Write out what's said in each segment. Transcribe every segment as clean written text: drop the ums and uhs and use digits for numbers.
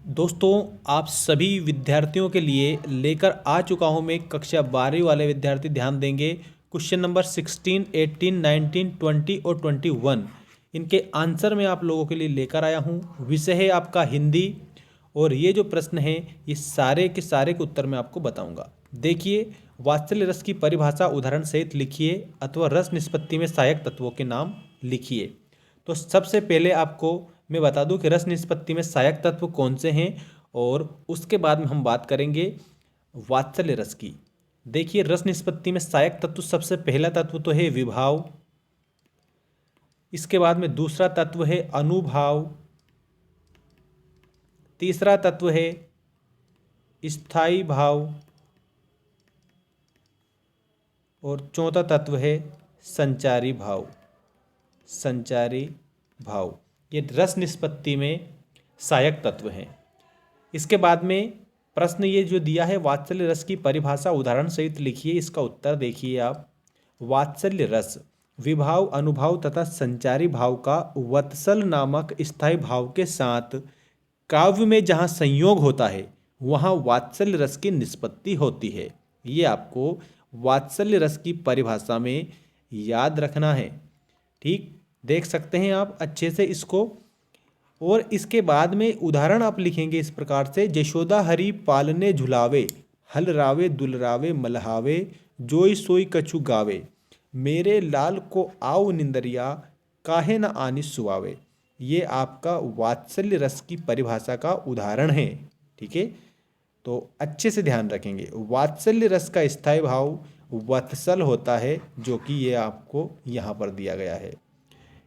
दोस्तों, आप सभी विद्यार्थियों के लिए लेकर आ चुका हूं मैं कक्षा 12वीं वाले विद्यार्थी ध्यान देंगे। क्वेश्चन नंबर 16, 18, 19, 20 और 21 इनके आंसर मैं आप लोगों के लिए लेकर आया हूं। विषय है आपका हिंदी और ये जो प्रश्न है ये सारे के सारे के उत्तर मैं आपको बताऊंगा। देखिए, वात्सल्य रस की परिभाषा उदाहरण सहित लिखिए अथवा रस निष्पत्ति में सहायक तत्वों के नाम लिखिए। तो सबसे पहले आपको मैं बता दूं कि रस निष्पत्ति में सहायक तत्व कौन से हैं और उसके बाद में हम बात करेंगे वात्सल्य रस की। देखिए, रस निष्पत्ति में सहायक तत्व सबसे पहला तत्व तो है विभाव। इसके बाद में दूसरा तत्व है अनुभाव। तीसरा तत्व है स्थायी भाव और चौथा तत्व है संचारी भाव। संचारी भाव ये रस निष्पत्ति में सहायक तत्व हैं। इसके बाद में प्रश्न ये जो दिया है, वात्सल्य रस की परिभाषा उदाहरण सहित लिखिए। इसका उत्तर देखिए आप। वात्सल्य रस विभाव, अनुभाव तथा संचारी भाव का वत्सल नामक स्थायी भाव के साथ काव्य में जहाँ संयोग होता है वहाँ वात्सल्य रस की निष्पत्ति होती है। ये आपको वात्सल्य रस की परिभाषा में याद रखना है। ठीक, देख सकते हैं आप अच्छे से इसको। और इसके बाद में उदाहरण आप लिखेंगे इस प्रकार से, जशोदा हरि पालने झुलावे, हल रावे दुलरावे मलहावे, जोई सोई कछु गावे, मेरे लाल को आओ निंदरिया, काहे न आनी सुआवे। ये आपका वात्सल्य रस की परिभाषा का उदाहरण है। ठीक है, तो अच्छे से ध्यान रखेंगे। वात्सल्य रस का स्थायी भाव वत्सल होता है, जो कि ये आपको यहाँ पर दिया गया है।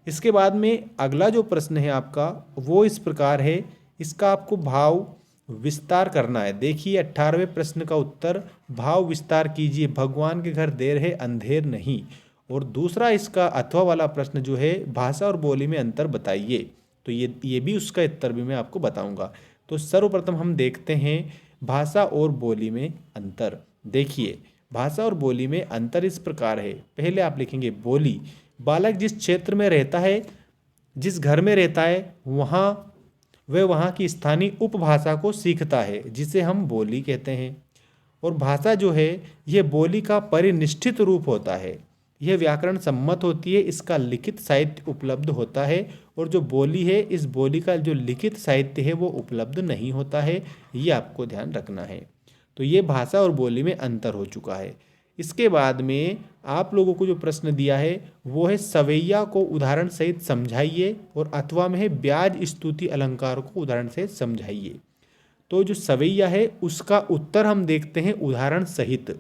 इसके बाद में अगला जो प्रश्न है आपका वो इस प्रकार है। इसका आपको भाव विस्तार करना है। देखिए, 18वें प्रश्न का उत्तर, भाव विस्तार कीजिए, भगवान के घर देर है अंधेर नहीं। और दूसरा इसका अथवा वाला प्रश्न जो है, भाषा और बोली में अंतर बताइए। तो ये भी उसका उत्तर भी मैं आपको बताऊंगा। तो सर्वप्रथम हम देखते हैं भाषा और बोली में अंतर। देखिए, भाषा और बोली में अंतर इस प्रकार है। पहले आप लिखेंगे बोली। बालक जिस क्षेत्र में रहता है, जिस घर में रहता है, वह वहाँ की स्थानीय उपभाषा को सीखता है, जिसे हम बोली कहते हैं। और भाषा जो है यह बोली का परिनिष्ठित रूप होता है। यह व्याकरण सम्मत होती है, इसका लिखित साहित्य उपलब्ध होता है। और जो बोली है, इस बोली का जो लिखित साहित्य है वो उपलब्ध नहीं होता है। ये आपको ध्यान रखना है। तो ये भाषा और बोली में अंतर हो चुका है। इसके बाद में आप लोगों को जो प्रश्न दिया है वो है सवैया को उदाहरण सहित समझाइए, और अथवा में है ब्याज स्तुति अलंकार को उदाहरण सहित समझाइए। तो जो सवैया है उसका उत्तर हम देखते हैं उदाहरण सहित।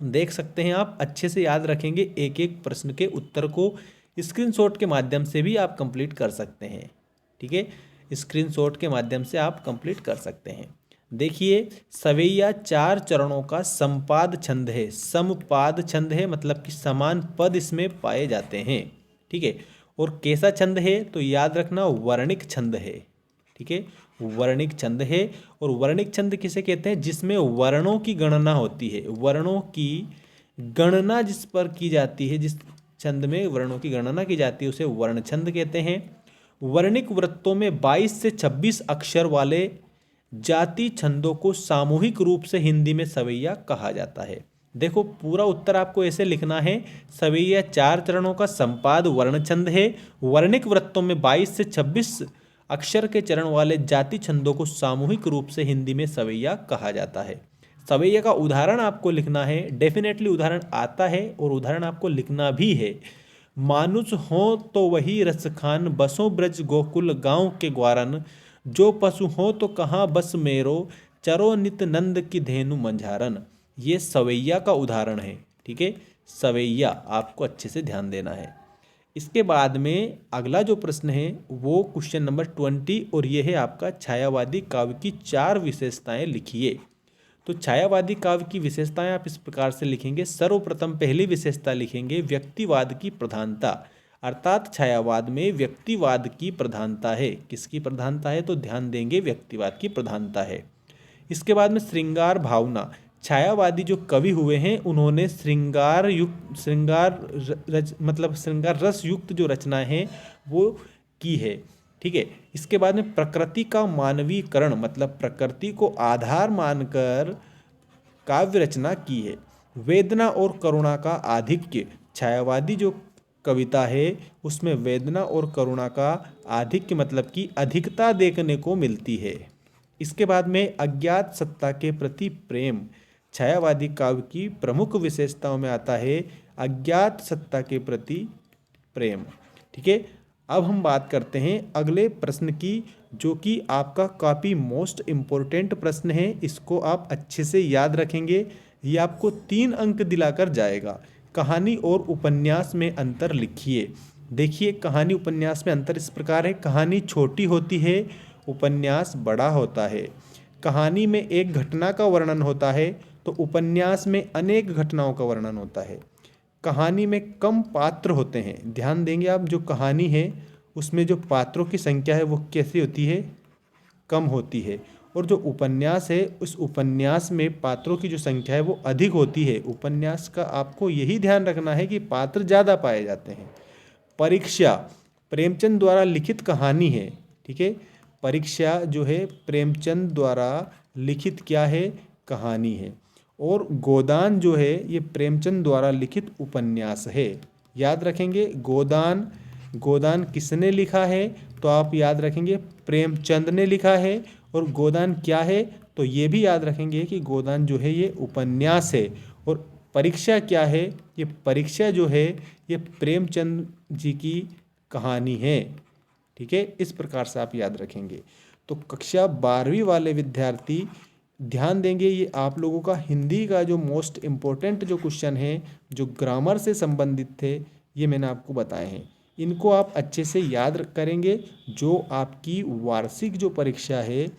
देख सकते हैं आप, अच्छे से याद रखेंगे एक एक प्रश्न के उत्तर को। स्क्रीनशॉट के माध्यम से भी आप कंप्लीट कर सकते हैं। ठीक है, स्क्रीनशॉट के माध्यम से आप कंप्लीट कर सकते हैं। देखिए, सवैया 4 चरणों का समपाद छंद है। समपाद छंद है मतलब कि समान पद इसमें पाए जाते हैं। ठीक है, और कैसा छंद है तो याद रखना वर्णिक छंद है। ठीक है, वर्णिक छंद है। और वर्णिक छंद किसे कहते हैं? जिसमें वर्णों की गणना होती है। वर्णों की गणना जिस पर की जाती है, जिस छंद में वर्णों की गणना की जाती है उसे वर्ण छंद कहते हैं। वर्णिक वृत्तों में 22 से 26 अक्षर वाले जाति छंदों को सामूहिक रूप से हिंदी में सवैया कहा जाता है। देखो, पूरा उत्तर आपको ऐसे लिखना है। सवैया 4 चरणों का संपाद वर्ण छंद है। वर्णिक वृत्तों में 22 से 26 अक्षर के चरण वाले जाति छंदों को सामूहिक रूप से हिंदी में सवैया कहा जाता है। सवैया का उदाहरण आपको लिखना है। डेफिनेटली उदाहरण आता है और उदाहरण आपको लिखना भी है। मानुष हो तो वही रसखान, बसों ब्रज गोकुल गांव के ग्वारन, जो पशु हो तो कहाँ बस मेरो, चरो नित नंद की धेनु मंझारन। ये सवैया का उदाहरण है। ठीक है, सवैया आपको अच्छे से ध्यान देना है। इसके बाद में अगला जो प्रश्न है वो क्वेश्चन नंबर 20, और ये है आपका छायावादी काव्य की 4 विशेषताएं लिखिए। तो छायावादी काव्य की विशेषताएं आप इस प्रकार से लिखेंगे। सर्वप्रथम पहली विशेषता लिखेंगे व्यक्तिवाद की प्रधानता, अर्थात छायावाद में व्यक्तिवाद की प्रधानता है। किसकी प्रधानता है तो ध्यान देंगे, व्यक्तिवाद की प्रधानता है। इसके बाद में श्रृंगार भावना, छायावादी जो कवि हुए हैं उन्होंने श्रृंगार रस युक्त जो रचनाएं हैं वो की है। ठीक है। इसके बाद में प्रकृति का मानवीकरण, मतलब प्रकृति को आधार मानकर काव्य रचना की है। वेदना और करुणा का आधिक्य, छायावादी जो कविता है उसमें वेदना और करुणा का आधिक्य मतलब कि अधिकता देखने को मिलती है। इसके बाद में अज्ञात सत्ता के प्रति प्रेम, छायावादी काव्य की प्रमुख विशेषताओं में आता है अज्ञात सत्ता के प्रति प्रेम। ठीक है, अब हम बात करते हैं अगले प्रश्न की, जो कि आपका काफ़ी मोस्ट इम्पोर्टेंट प्रश्न है। इसको आप अच्छे से याद रखेंगे, ये आपको 3 अंक दिलाकर जाएगा। कहानी और उपन्यास में अंतर लिखिए। देखिए, कहानी उपन्यास में अंतर इस प्रकार है, कहानी छोटी होती है, उपन्यास बड़ा होता है। कहानी में एक घटना का वर्णन होता है तो उपन्यास में अनेक घटनाओं का वर्णन होता है। कहानी में कम पात्र होते हैं, ध्यान देंगे आप, जो कहानी है उसमें जो पात्रों की संख्या है वो कैसी होती है, कम होती है। और जो उपन्यास है उस उपन्यास में पात्रों की जो संख्या है वो अधिक होती है। उपन्यास का आपको यही ध्यान रखना है कि पात्र ज़्यादा पाए जाते हैं। परीक्षा प्रेमचंद द्वारा लिखित कहानी है। ठीक है, परीक्षा जो है प्रेमचंद द्वारा लिखित क्या है, कहानी है। और गोदान जो है ये प्रेमचंद द्वारा लिखित उपन्यास है। याद रखेंगे, गोदान, गोदान किसने लिखा है, तो आप याद रखेंगे प्रेमचंद ने लिखा है। और गोदान क्या है, तो ये भी याद रखेंगे कि गोदान जो है ये उपन्यास है। और परीक्षा क्या है, ये परीक्षा जो है ये प्रेमचंद जी की कहानी है। ठीक है, इस प्रकार से आप याद रखेंगे। तो कक्षा 12वीं वाले विद्यार्थी ध्यान देंगे, ये आप लोगों का हिंदी का जो मोस्ट इम्पोर्टेंट जो क्वेश्चन है, जो ग्रामर से संबंधित थे, ये मैंने आपको बताए हैं। इनको आप अच्छे से याद करेंगे, जो आपकी वार्षिक जो परीक्षा है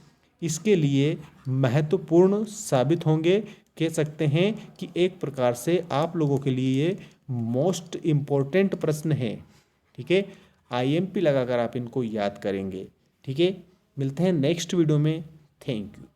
इसके लिए महत्वपूर्ण साबित होंगे। कह सकते हैं कि एक प्रकार से आप लोगों के लिए ये मोस्ट इम्पोर्टेंट प्रश्न है। ठीक है, IMP लगाकर आप इनको याद करेंगे। ठीक है, मिलते हैं नेक्स्ट वीडियो में। Thank you.